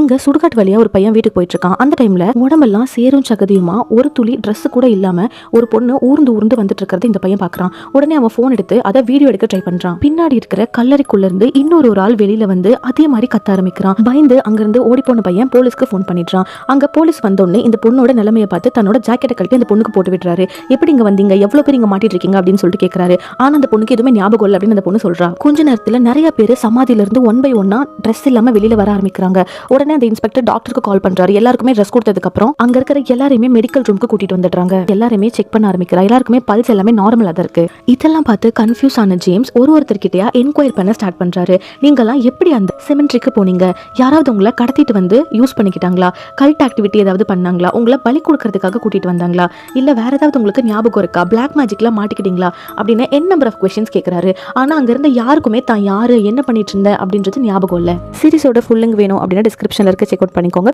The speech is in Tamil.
இங்க சுடுகாட்டு வழியா ஒரு பையன் வீட்டுக்கு போயிட்டு இருக்கான். அந்த டைம்ல உடம்பெல்லாம் சேரும் சகதியுமா ஒரு துளி ட்ரெஸ் கூட இல்லாம ஒரு பொண்ணு ஊர்ந்து வந்துட்டு இருக்கிறது இந்த பையன் பாக்குறான். உடனே அவன் போன் எடுத்து அதை வீடியோ எடுக்க ட்ரை பண்றான். பின்னாடி இருக்கிற கல்லறைக்குள்ள இருந்து இன்னொரு ஆள் வெளியில வந்து அதே மாதிரி கத்த ஆரம்பிக்கிறான். பயந்து அங்கிருந்து ஓடி போன பையன் போலீஸ்க்கு போன் பண்ணிடுறான். அங்க போலீஸ் வந்தோடனே இந்த பொண்ணோட நிலைமையை பார்த்து தன்னோட ஜாக்கெட்டை கழட்டி அந்த பொண்ணுக்கு போட்டு விடுறாரு. எப்படி இங்க வந்தீங்க, எவ்வளவு பேர் இங்க மாட்டிட்டு இருக்கீங்க அப்படின்னு சொல்லிட்டு கேட்கறாரு. ஆனா அந்த பொண்ணுக்கு எதுவுமே ஞாபகம் இல்லை அப்படின்னு அந்த பொண்ணு சொல்றா. கொஞ்ச நேரத்துல நிறைய பேர் சமாதியில இருந்து ஒன் பை ஒன்னா ட்ரெஸ் இல்லாம வெளியில வர ஆரம்பிக்கிறாங்க. உடனே அந்த இன்ஸ்பெக்டர் டாக்டருக்கு கால் பண்றாரு. எல்லாருக்குமே ட்ரெஸ் கொடுத்ததுக்கு அப்புறம் அங்க இருக்கிற எல்லாரையுமே மெடிக்கல் ரூமுக்கு கூட்டிட்டு வந்துடுறாங்க. எல்லாருமே செக் பண்ண ஆரம்பிக்கிறா. எல்லாருக்குமே பல்ஸ் எல்லாமே நார்மலா தான் இருக்கு. இதெல்லாம் பார்த்து கன்ஃபியூஸ் ஆன ஜேம்ஸ் ஒருத்தர்கிட்டயா என்கொயர் பண்ண ஸ்டார்ட் பண்றாரு. நீங்கெல்லாம் எப்படி அந்த செமெண்ட்ரிக்கு போனீங்க? யாராவது உங்களை கடத்திட்டு வந்து யூஸ் பண்ணிக்கிட்டாங்களா? கல்ட் ஆக்டிவிட்டி ஏதாவது பண்ணாங்களா? உங்களை பலி கொடுக்கறதுக்காக கூட்டிட்டு வந்தாங்களா? இல்ல வேற ஏதாவது உங்களுக்கு ஞாபகம் இருக்கா? பிளாக் மேஜிக்ல மாட்டிக்கிட்டீங்களா அப்படின்னு n நம்பர் ஆஃப் क्वेश्चंस கேக்குறாரு. ஆனா அங்க இருந்த யாருக்குமே தான் யாரு என்ன பண்ணிட்டு இருந்த அப்படின்றது ஞாபகம் இல்ல. சீரிஸோட ஃபுல்லிங் வேணும் அப்படின்னா டிஸ்கிரிப்ஷன்ல இருக்க செக் அவுட் பண்ணிக்கோங்க.